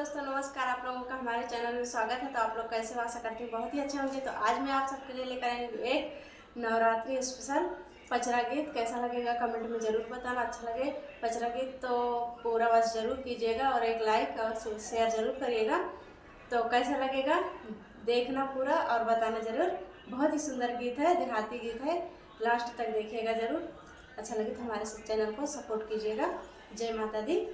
दोस्तों नमस्कार, आप लोगों का हमारे चैनल में स्वागत है। तो आप लोग कैसे आशा करते हैं बहुत ही अच्छे होंगे। तो आज मैं आप सबके लिए लेकर आई हूँ एक नवरात्रि स्पेशल पचरा गीत। कैसा लगेगा कमेंट में ज़रूर बताना। अच्छा लगे पचरा गीत तो पूरा वॉच जरूर कीजिएगा और एक लाइक और शेयर ज़रूर करिएगा। तो कैसा लगेगा देखना पूरा और बताना ज़रूर। बहुत ही सुंदर गीत है, देहाती गीत है, लास्ट तक देखिएगा ज़रूर। अच्छा लगे तो हमारे चैनल को सपोर्ट कीजिएगा। जय माता दी।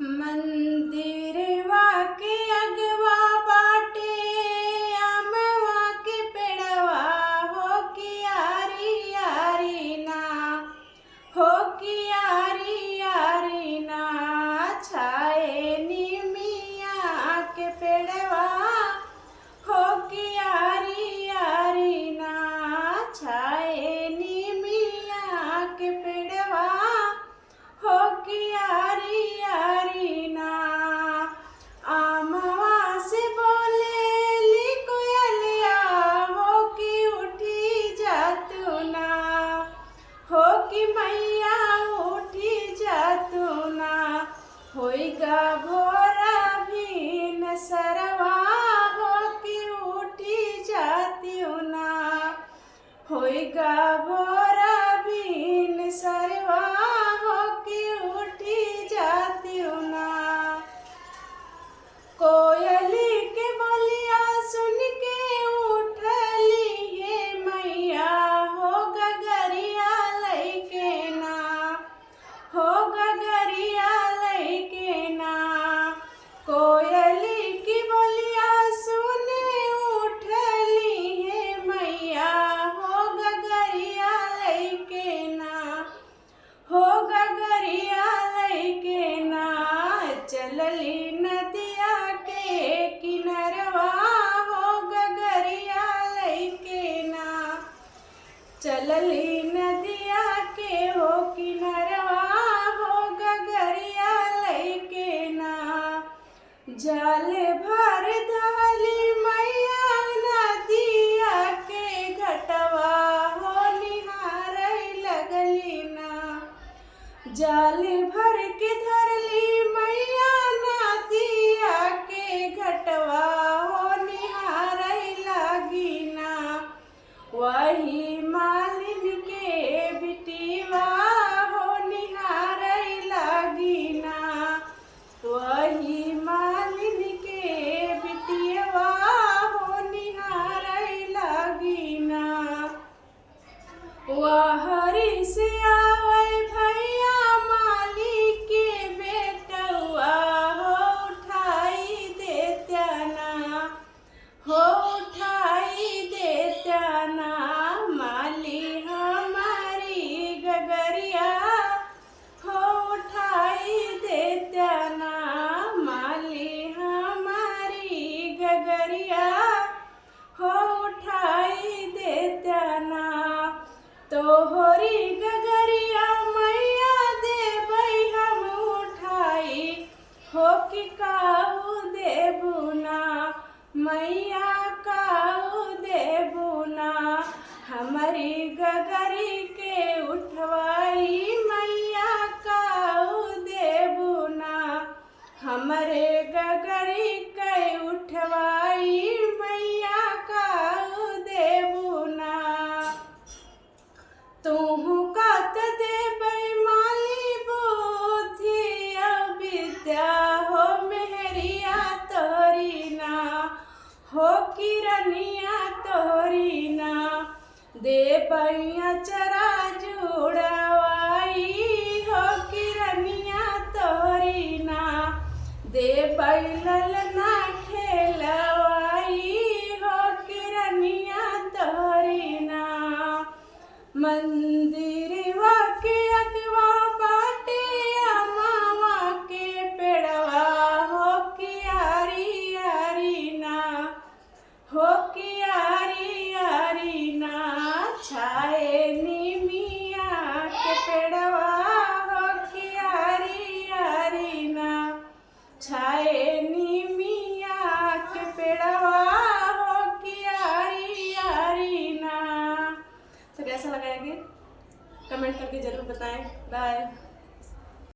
मंदिरवा के अगवा बाटे अमवा के पेड़वा हो कि यारी यारी ना, हो कि यारी यारी ना। छाए निमिया के पेड़वा हो कि यारी यारी ना। छाए निमिया के पेड़वा हो कि यारी यारी ना। आमवा से बोले कोयलिया हो कि उठी जातू ना, हो कि मैया उठी जातू ना। होइगा भोरा भीन सरवा हो कि उठी जातू ना। होइगा भोरा भीन सरवा हो कि उठी जातू ना। कोयली के बोलिया सुन के उठली हे मैया हो गगरिया लैके ना, हो गगरिया लैके ना। कोयली की बोलिया सुन उठली हे मैया हो गगरिया लैके ना, हो गगरिया लैके ना। चलली नदिया के किनरवा हो गगरिया लैके ना। चलली नदिया के हो किनरवा हो गगरिया लैके ना। जल भर धली मैया नदिया के घटवा हो निहारै लगली ना। जल भर के धरली मैया नदिया के घटवा हो निहारै लागी ना। वही मालिन के बिटिवा हो निहारै लागी ना। वही मालिन के बिटिवा हो निहारै लागी ना। वहरी से आवे भैया माली के बेटवा हो उठाई देत्या ना, हो उठाई देत्या ना। माली हमारी गगरिया हो उठाई देत्या ना। माली हमारी गगरिया हो उठाई देत्या ना। तोहरी गगरिया मैया देबै हम उठाई हो कि काऊ देबू ना। मैया काऊ देबू ना। हमारी गगरी के उठवाई मैया काऊ देबू ना। हमरे गगरी के उठवाई मैया काऊ देबू ना। तुहु कत देबै माली बुद्धि विद्या हो मेहरिया तोरी ना, हो किरनिया तोरी ना। देबै अचरा जुड़वाई हो किरनिया तोरी ना। देबै ललना खेलवाई हो किरनिया तोरी ना। मंदिरवा के अगवा बाटे अमावा के पेड़वा हो कि यारी यारी ना, हो कि यारी यारी ना। छाए निमिया के पेड़वा हो कि यारी यारी ना। छाए निमिया के पेड़वा हो कि यारी यारी ना। तो कैसा लगा ये गीत कमेंट करके ज़रूर बताएं। बाय।